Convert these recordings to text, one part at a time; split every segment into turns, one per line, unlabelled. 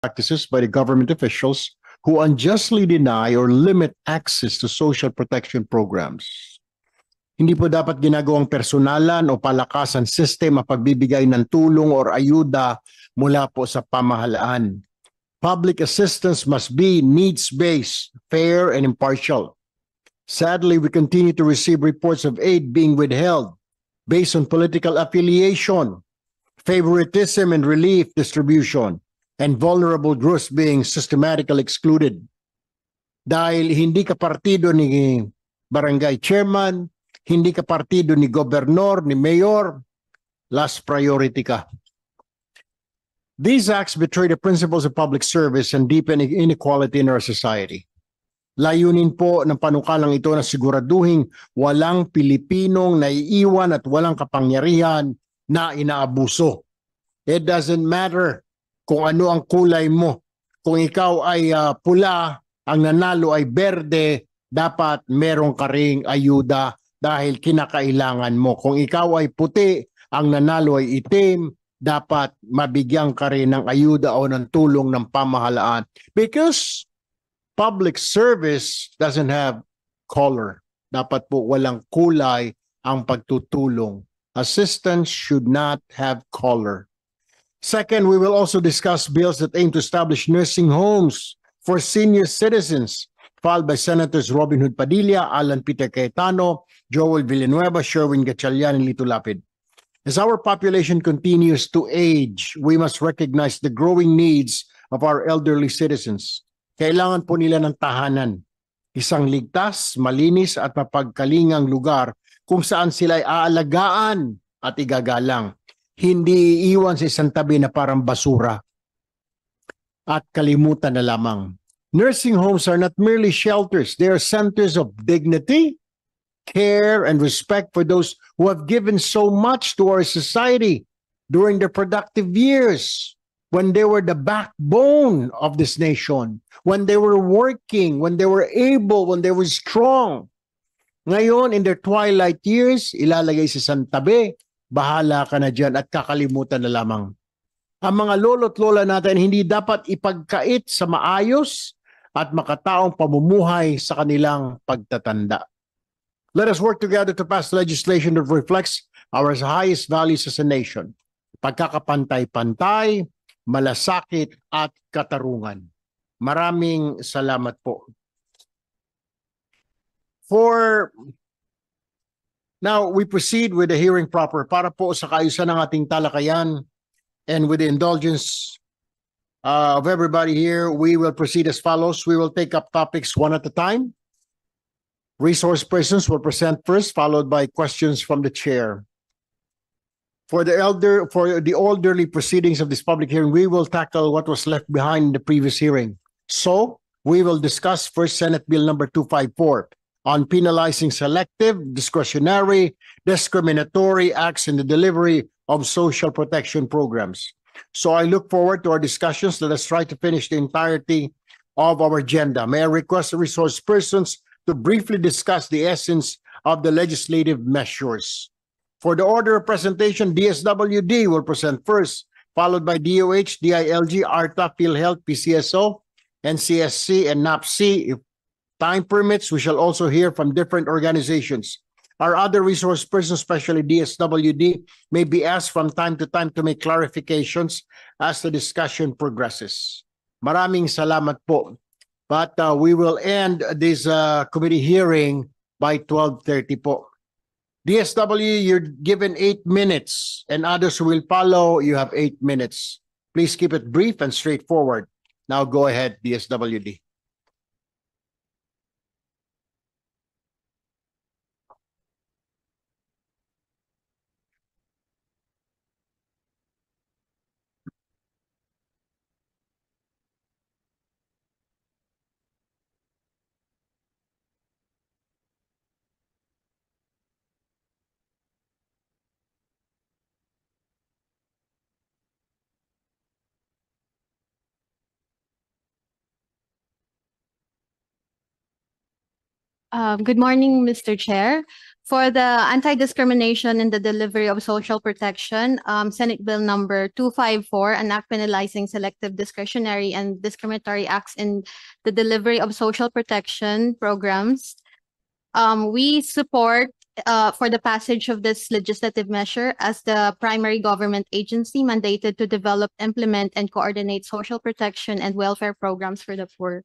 practices by the government officials who unjustly deny or limit access to social protection programs. Hindi po dapat ginagawang personalan o palakasan system ang pagbibigay ng tulong or ayuda mula po sa pamahalaan. Public assistance must be needs-based, fair, and impartial. Sadly, we continue to receive reports of aid being withheld based on political affiliation, favoritism and relief distribution, and vulnerable groups being systematically excluded. Dahil hindi ka partido ni barangay chairman, hindi ka partido ni gobernador, ni mayor, last priority ka. These acts betray the principles of public service and deepen inequality in our society. Layunin po ng panukalang ito na siguraduhin walang Pilipinong naiiwan at walang kapangyarihan na inaabuso. It doesn't matter kung ano ang kulay mo. Kung ikaw ay pula, ang nanalo ay berde, dapat meron ka ring ayuda dahil kinakailangan mo. Kung ikaw ay puti, ang nanalo ay itim, dapat mabigyan ka rin ng ayuda o ng tulong ng pamahalaan. Because public service doesn't have color. Dapat po walang kulay ang pagtutulong. Assistance should not have color. Second, we will also discuss bills that aim to establish nursing homes for senior citizens, filed by Senators Robin Hood Padilla, Alan Peter Cayetano, Joel Villanueva, Sherwin Gatchalian, and Lito Lapid. As our population continues to age, we must recognize the growing needs of our elderly citizens. Kailangan po nila ng tahanan, isang ligtas, malinis at mapagkalingang lugar kung saan sila ay aalagaan at igagalang. Hindi iiwan sa isang tabi na parang basura at kalimutan na lamang. Nursing homes are not merely shelters. They are centers of dignity, care, and respect for those who have given so much to our society during their productive years, when they were the backbone of this nation, when they were working, when they were able, when they were strong. Ngayon, in their twilight years, ilalagay sa isang tabi, bahala ka na dyan at kakalimutan na lamang. Ang mga lolo't lola natin hindi dapat ipagkait sa maayos at makataong pamumuhay sa kanilang pagtatanda. Let us work together to pass legislation that reflects our highest values as a nation. Pagkakapantay-pantay, malasakit at katarungan. Maraming salamat po. Now, we proceed with the hearing proper para po sa kaayusan ng ating talakayan, and with the indulgence of everybody here, we will proceed as follows. We will take up topics one at a time. Resource persons will present first, followed by questions from the chair. For the orderly proceedings of this public hearing, we will tackle what was left behind in the previous hearing. So, we will discuss first Senate Bill number 254 on penalizing selective, discretionary, discriminatory acts in the delivery of social protection programs. So I look forward to our discussions. Let us try to finish the entirety of our agenda. May I request the resource persons to briefly discuss the essence of the legislative measures. For the order of presentation, DSWD will present first, followed by DOH, DILG, ARTA, PhilHealth, PCSO, NCSC, and NAPC. If time permits, we shall also hear from different organizations. Our other resource persons, especially DSWD, may be asked from time to time to make clarifications as the discussion progresses. Maraming salamat po. But we will end this committee hearing by 12:30 po. DSW, you're given 8 minutes, and others who will follow, you have 8 minutes. Please keep it brief and straightforward. Now go ahead, DSWD.
Good morning, Mr. Chair. For the anti-discrimination in the delivery of social protection, Senate Bill number 254, an act penalizing selective discretionary and discriminatory acts in the delivery of social protection programs. We support for the passage of this legislative measure as the primary government agency mandated to develop, implement, and coordinate social protection and welfare programs for the poor,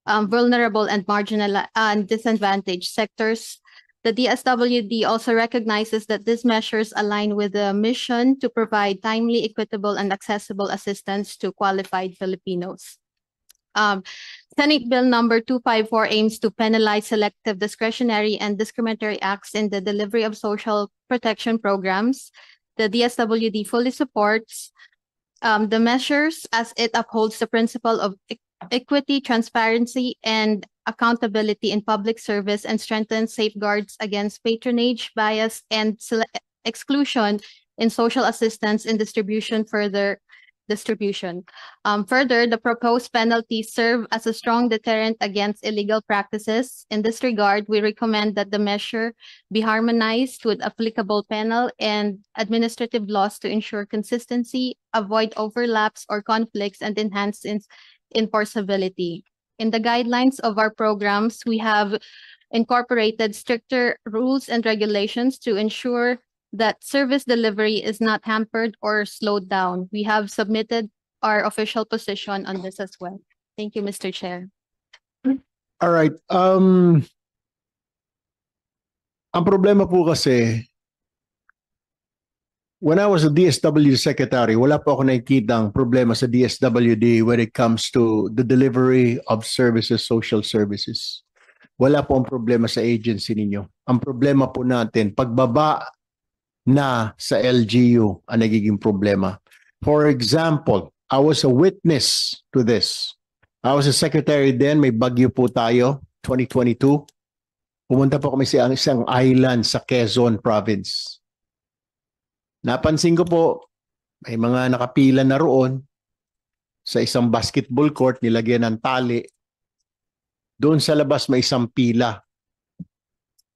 vulnerable, and marginal and disadvantaged sectors. The DSWD also recognizes that these measures align with the mission to provide timely, equitable, and accessible assistance to qualified Filipinos. Senate Bill number 254 aims to penalize selective discretionary and discriminatory acts in the delivery of social protection programs. The DSWD fully supports the measures as it upholds the principle of equity, transparency, and accountability in public service and strengthens safeguards against patronage, bias, and exclusion in social assistance and distribution. Further, the proposed penalties serve as a strong deterrent against illegal practices. In this regard, we recommend that the measure be harmonized with applicable penal and administrative laws to ensure consistency, avoid overlaps or conflicts, and enhance enforceability. In the guidelines of our programs, we have incorporated stricter rules and regulations to ensure that service delivery is not hampered or slowed down. We have submitted our official position on this as well. Thank you, Mr. Chair.
All right. Ang problema po kasi, when I was a DSWD secretary, wala po ako nakikitang problema sa DSWD when it comes to the delivery of services, social services. Wala po ang problema sa agency ninyo. Ang problema po natin, pagbaba na sa LGU ang nagiging problema. For example, I was a witness to this. I was a secretary then, may bagyo po tayo, 2022. Pumunta po kami sa isang island sa Quezon Province. Napansin ko po, may mga nakapila na roon sa isang basketball court, nilagyan ng tali. Doon sa labas may isang pila.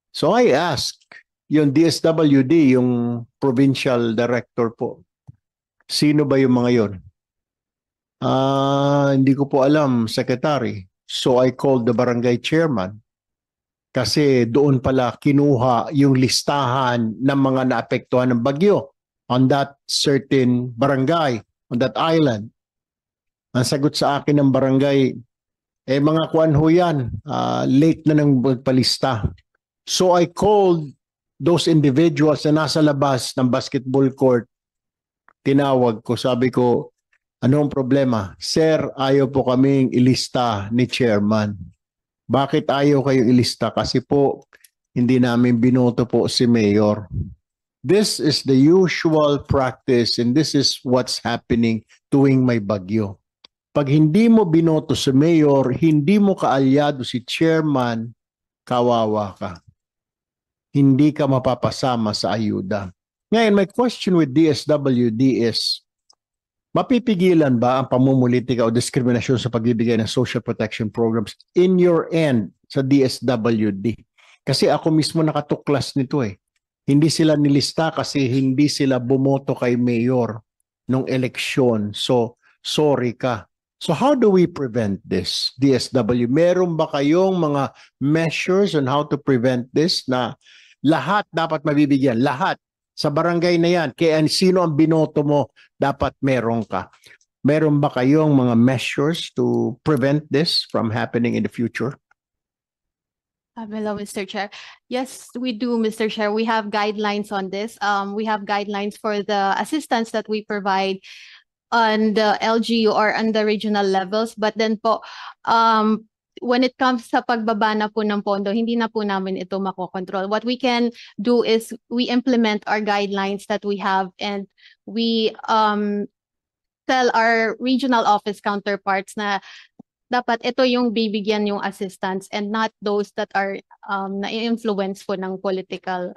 So I asked, yung DSWD, yung provincial director po, sino ba yung mga yon? Hindi ko po alam, secretary. So I called the barangay chairman kasi doon pala kinuha yung listahan ng mga naapektuhan ng bagyo on that certain barangay, on that island. Ang sagot sa akin ng barangay, mga kuwan ho yan, late na nang magpalista. So I called those individuals na nasa labas ng basketball court, tinawag ko, sabi ko, anong problema? Sir, ayaw po kaming ilista ni chairman. Bakit ayaw kayo ilista? Kasi po, hindi namin binoto po si mayor. This is the usual practice and this is what's happening tuwing may bagyo. Pag hindi mo binoto si mayor, hindi mo kaalyado si chairman, kawawa ka. Hindi ka mapapasama sa ayuda. Ngayon, my question with DSWD is, mapipigilan ba ang pamumulitika o diskriminasyon sa pagbibigay ng social protection programs in your end sa DSWD? Kasi ako mismo nakatuklas nito eh. Hindi sila nilista kasi hindi sila bumoto kay mayor nung eleksyon. So, sorry ka. So how do we prevent this, DSW? Meron ba kayong mga measures on how to prevent this na lahat dapat mabibigyan? Lahat. Sa barangay na yan, kaya sino ang binoto mo, dapat meron ka. Meron ba kayong mga measures to prevent this from happening in the future?
Hello, Mr. Chair. Yes, we do, Mr. Chair. We have guidelines on this. We have guidelines for the assistance that we provide on the LGU or on the regional levels. But then po, when it comes sa pagbaba na po ng pondo, hindi na po namin ito makokontrol. What we can do is we implement our guidelines that we have and we tell our regional office counterparts na dapat ito yung bibigyan yung assistance and not those that are na-influence po ng political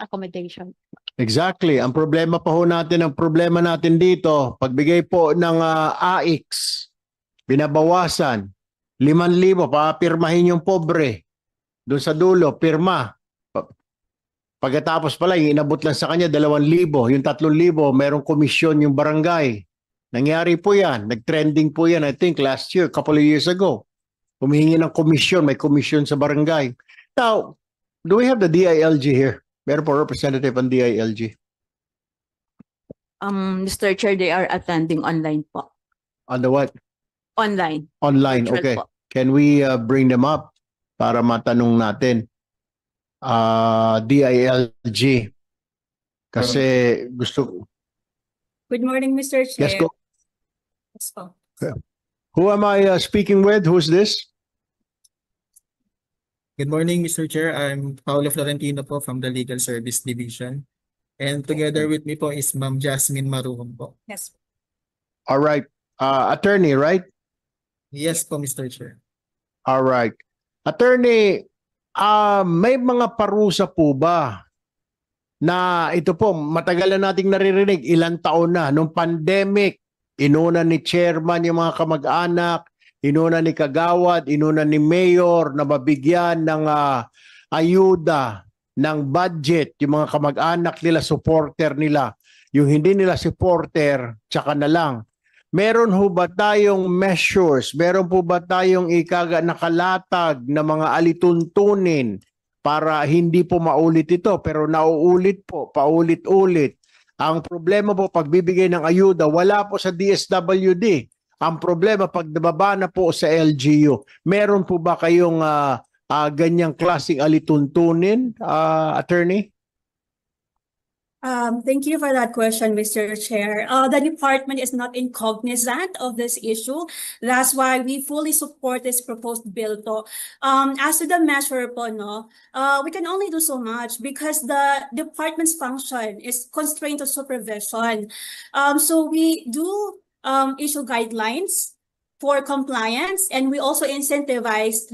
accommodation.
Exactly. Ang problema pa ho natin, ang problema natin dito, pagbigay po ng AIX, binabawasan, 5,000, papirmahin yung pobre. Doon sa dulo, pirma. Pagkatapos pala, yung inabot lang sa kanya 2,000, yung 3,000, merong komisyon yung barangay. Nangyari po yan, nag-trending po yan, I think last year, couple of years ago. Humihingi ng komisyon, may komisyon sa barangay. Now, do we have the DILG here? Meron po representative ang DILG.
Mr. Chair, they are attending online po.
On the what?
Online.
Online,
Virtual
okay.
po.
Can we bring them up para matanong natin? DILG. Kasi gusto...
Good morning, Mr. Chair.
Yes, go.
Yes po.
Who am I speaking with? Who's this?
Good morning, Mr. Chair. I'm Paulo Florentino po from the Legal Service Division. And together with me po is Ma'am Jasmine Maruhon po.
Yes.
All right. Attorney, right?
Yes po, Mr. Chair.
All right. Attorney, may mga parusa po ba na ito po, matagal na nating naririnig, ilang taon na, nung pandemic, inuna ni chairman yung mga kamag-anak, inuna ni kagawad, inuna ni mayor na mabigyan ng ayuda, ng budget, yung mga kamag-anak nila, supporter nila. Yung hindi nila supporter, tsaka na lang. Meron ho ba tayong measures? Meron po ba tayong nakalatag na mga alituntunin para hindi po maulit ito? Pero nauulit po, paulit-ulit. Ang problema po pagbibigay ng ayuda, wala po sa DSWD. Ang problema pag nababa na po sa LGU. Meron po ba kayong ganyang klaseng alituntunin, attorney?
Thank you for that question, Mr. Chair. The department is not cognizant of this issue. That's why we fully support this proposed bill to. As to the measure po, no, we can only do so much because the department's function is constrained to supervision. So we do issue guidelines for compliance, and we also incentivize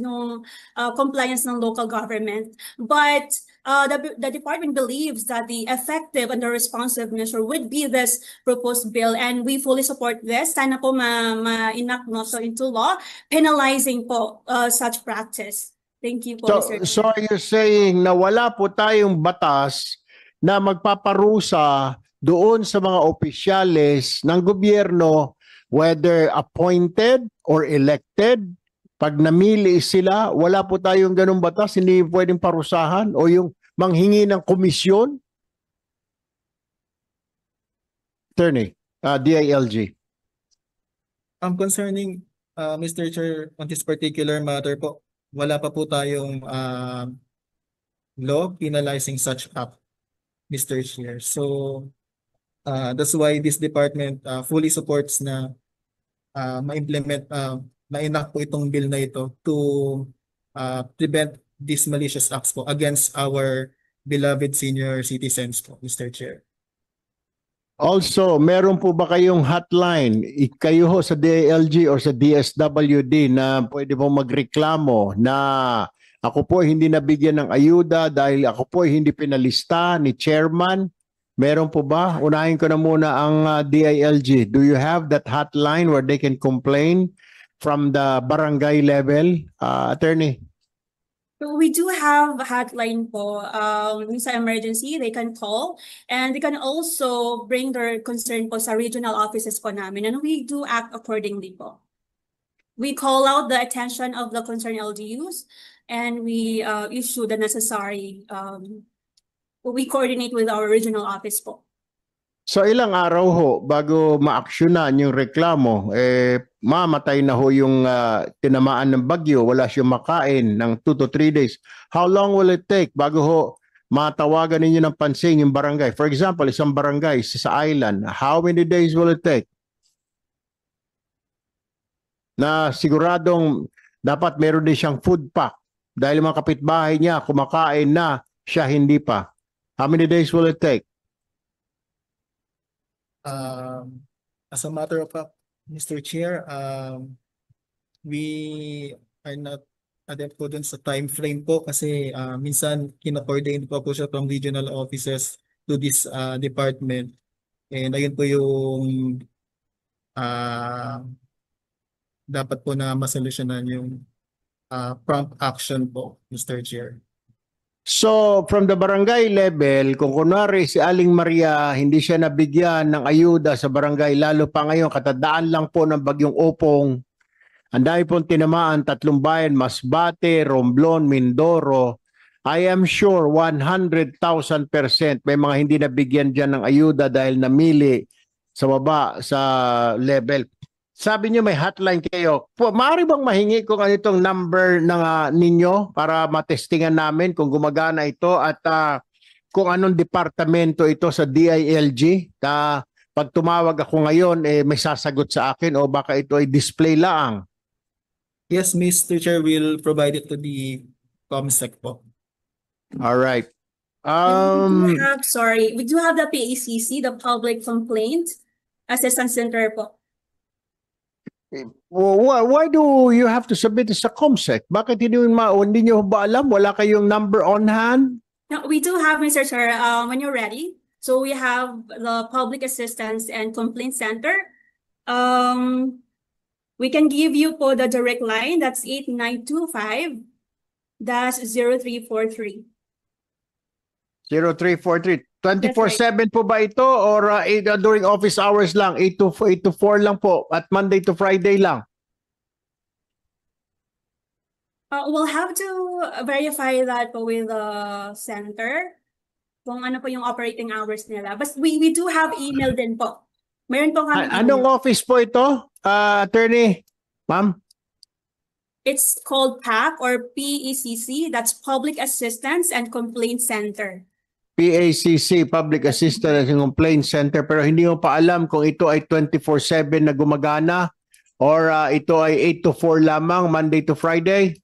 compliance ng local government. But the department believes that the effective and the responsive measure would be this proposed bill, and we fully support this. Sana po ma-enact so into law, penalizing po such practice. Thank you po, Mr. Chair.
So you're saying na wala po tayong batas na magpaparusa doon sa mga opisyales ng gobyerno, whether appointed or elected. Pag namili sila, wala po tayong ganung batas, hindi pwedeng parusahan o yung manghingi ng komisyon? Attorney, DILG.
Concerning, Mr. Chair, on this particular matter po, wala pa po tayong law penalizing such act, Mr. Chair. So, that's why this department fully supports na ma-implement, ma-enact po itong bill na ito to prevent these malicious acts po against our beloved senior citizens po, Mr. Chair.
Also, meron po ba kayong hotline? Kayo ho sa DILG or sa DSWD na pwede po magreklamo na ako po hindi nabigyan ng ayuda dahil ako po hindi pinalista ni chairman? Meron po ba? Unahin ko na muna ang DILG. Do you have that hotline where they can complain from the barangay level, attorney?
We do have a hotline po. Sa emergency, they can call, and they can also bring their concern po sa regional offices po namin, and we do act accordingly po. We call out the attention of the concerned LGUs, and we issue the necessary, we coordinate with our regional office po.
So ilang araw ho bago ma-aksyonan yung reklamo, mamatay na ho yung tinamaan ng bagyo, wala siyang makain ng 2 to 3 days. How long will it take bago ho matawagan ninyo ng pansin yung barangay? For example, isang barangay sa island, how many days will it take? Na siguradong dapat meron din siyang food pack dahil mga kapitbahay niya kumakain na, siya hindi pa. How many days will it take?
As a matter of fact, Mr. Chair, we are not adept po dun sa time frame po kasi minsan kina-coordinate po siya from regional offices to this department. And ayun po yung dapat po na masolusyonan yung prompt action po, Mr. Chair.
So, from the barangay level, kung kunwari si Aling Maria, hindi siya nabigyan ng ayuda sa barangay, lalo pa ngayon, katadaan lang po ng bagyong Opong, ang dami pong tinamaan, 3 bayan, Masbate, Romblon, Mindoro. I am sure 100,000% may mga hindi nabigyan dyan ng ayuda dahil namili sa baba sa level. Sabi niyo may hotline kayo. Maaari bang mahingi kung ano itong number ng ninyo para matestingan namin kung gumagana ito at kung anong departamento ito sa DILG? Pag tumawag ako ngayon, may sasagot sa akin o baka ito ay display lang.
Yes, Mr. Chair, will provide it to the COMSEC po.
All right.
We do have the PACC, the Public Complaint Assistance Center po.
Why do you have to submit this sa COMSEC? Bakit hindi nyo ba alam? Wala kayong number on hand?
No, we do have, Mr. Chair, when you're ready. So we have the Public Assistance and Complaint Center. We can give you po the direct line. That's 8925-0343.
0343. 24/7 po ba ito or during office hours lang? 8 to 4 lang po at Monday to Friday lang?
We'll have to verify that po with the center kung ano po yung operating hours nila. But we do have email din po. Mayroon po kami.
Anong office po ito, attorney? Ma'am?
It's called PAC or PECC. That's Public Assistance and Complaint Center.
PACC, Public Assistance and Complaint Center, pero hindi mo pa alam kung ito ay 24/7 na gumagana or ito ay 8 to 4 lamang, Monday to Friday?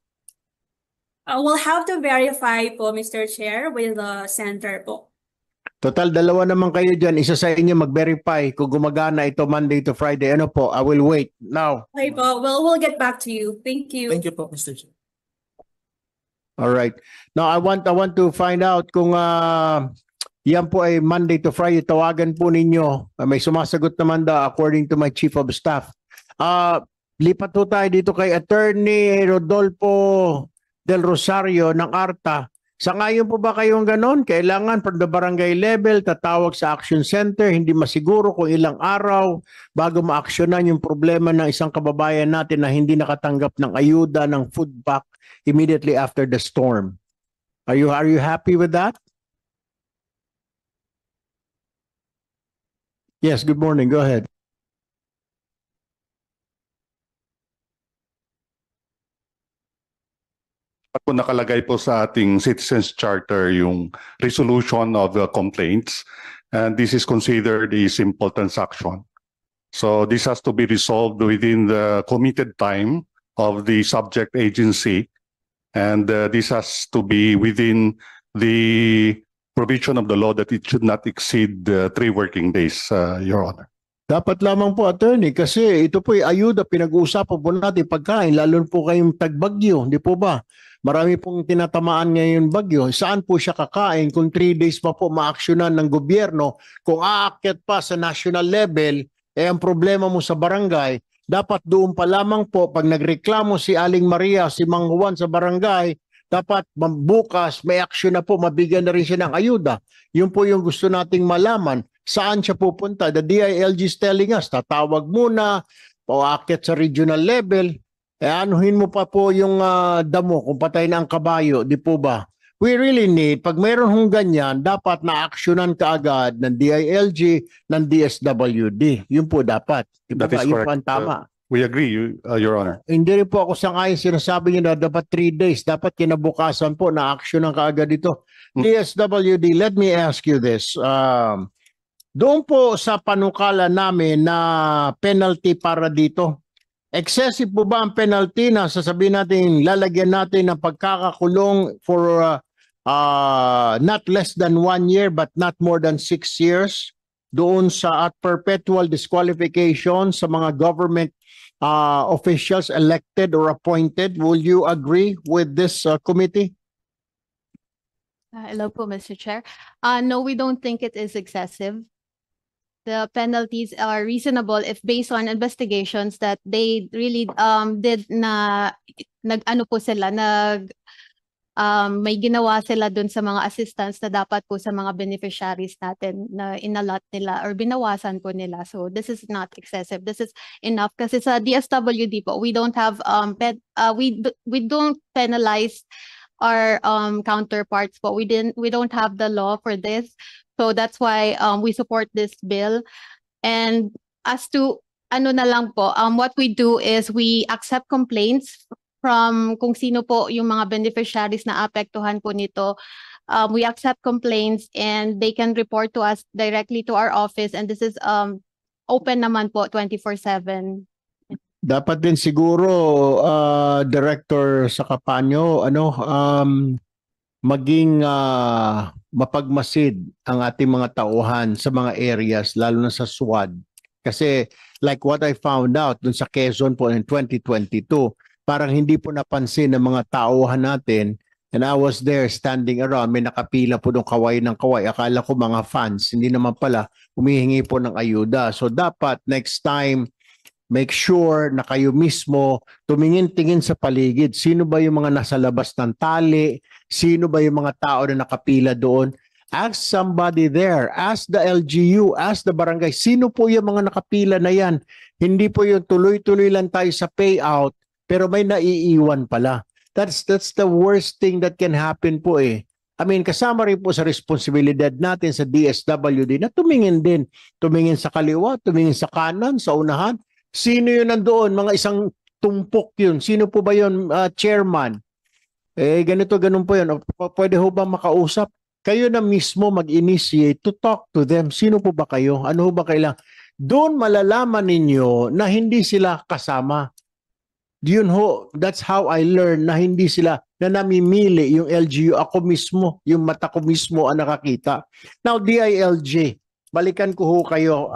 We'll have to verify po, Mr. Chair, with the center po.
Total, dalawa naman kayo dyan. Isa sa inyo mag-verify kung gumagana ito Monday to Friday. Ano po? I will wait now.
Okay po, we'll get back to you. Thank you.
Thank you po, Mr. Chair.
All right. Now I want to find out kung yan po ay Monday to Friday. Tawagan po ninyo. May sumasagot naman daw according to my chief of staff. Lipat po tayo dito kay Attorney Rodolfo Del Rosario ng ARTA. Sa ngayon po ba kayong ganon? Kailangan from the barangay level, tatawag sa action center, hindi masiguro kung ilang araw bago ma-actionan yung problema ng isang kababayan natin na hindi nakatanggap ng ayuda ng food pack immediately after the storm. Are you happy with that? Yes, good morning. Go ahead.
Po nakalagay po sa ating Citizens Charter yung resolution of the complaints, and this is considered a simple transaction. So this has to be resolved within the committed time of the subject agency, and this has to be within the provision of the law that it should not exceed 3 working days, Your Honor.
Dapat lamang po, attorney, kasi ito po ay ayuda, pinag-uusapan po natin pagkain, lalo po kayong tagbagyo, di po ba? Marami pong tinatamaan ngayon bagyo. Saan po siya kakain kung 3 days pa po ma-actionan ng gobyerno? Kung aakyat pa sa national level, ang problema mo sa barangay, dapat doon pa lamang po, pag nagreklamo si Aling Maria, si Mang Juan sa barangay, dapat bukas may action na po, mabigyan na rin siya ng ayuda. Yun po yung gusto nating malaman. Saan siya pupunta? The DILG is telling us, tatawag muna, paakyat sa regional level, anuhin mo pa po yung damo kung patay na ang kabayo, di po ba? We really need, pag mayroon hong ganyan, dapat na-actionan kaagad ng DILG, ng DSWD. Yun po dapat.
That is
Yun po
correct.
ang tama.
We agree, Your Honor.
Hindi rin po ako sang-ayon sinasabi niyo na dapat 3 days. Dapat kinabukasan po na-actionan kaagad ito. DSWD, let me ask you this. Doon po sa panukala namin na penalty para dito, excessive po ba ang penalty na sasabihin natin, lalagyan natin ng pagkakakulong for not less than 1 year but not more than 6 years doon sa at perpetual disqualification sa mga government officials elected or appointed? Will you agree with this committee?
Hello po, Mr. Chair. No, we don't think it is excessive. The penalties are reasonable if based on investigations that they really did na nag-ano po sila, may ginawa sila dun sa mga assistance na dapat po sa mga beneficiaries natin na inallot nila or binawasan po nila. So this is not excessive. This is enough kasi sa DSWD po, we don't have we don't penalize our counterparts po. We don't have the law for this. So that's why we support this bill. And as to ano na lang po, what we do is we accept complaints from kung sino po yung mga beneficiaries na apektuhan po nito. We accept complaints and they can report to us directly to our office, and this is open naman po 24/7.
Dapat din siguro, Director Sakapanyo, maging mapagmasid ang ating mga tauhan sa mga areas, lalo na sa SWAD. Kasi like what I found out dun sa Quezon po in 2022, parang hindi po napansin ng mga tauhan natin, and I was there standing around, may nakapila po ng kaway ng kaway. Akala ko mga fans, hindi naman pala, humihingi po ng ayuda. So dapat next time, make sure na kayo mismo tumingin-tingin sa paligid. Sino ba yung mga nasa labas ng tali? Sino ba yung mga tao na nakapila doon? Ask somebody there. Ask the LGU. Ask the barangay. Sino po yung mga nakapila na yan? Hindi po yung tuloy-tuloy lang tayo sa payout, pero may naiiwan pala. That's the worst thing that can happen po eh. I mean, kasama rin po sa responsibilidad natin sa DSWD na tumingin din. Tumingin sa kaliwa, tumingin sa kanan, sa unahan. Sino yun nandoon? Mga isang tumpok yun. Sino po ba yun, chairman? Ganun po yun. Pwede ho ba makausap? Kayo na mismo mag-initiate to talk to them. Sino po ba kayo? Ano ho ba kailangan? Doon malalaman ninyo na hindi sila kasama. Yun ho, that's how I learned na hindi sila, na namimili yung LGU. Ako mismo, yung mata ko mismo ang nakakita. Now, DILG, balikan ko ho kayo.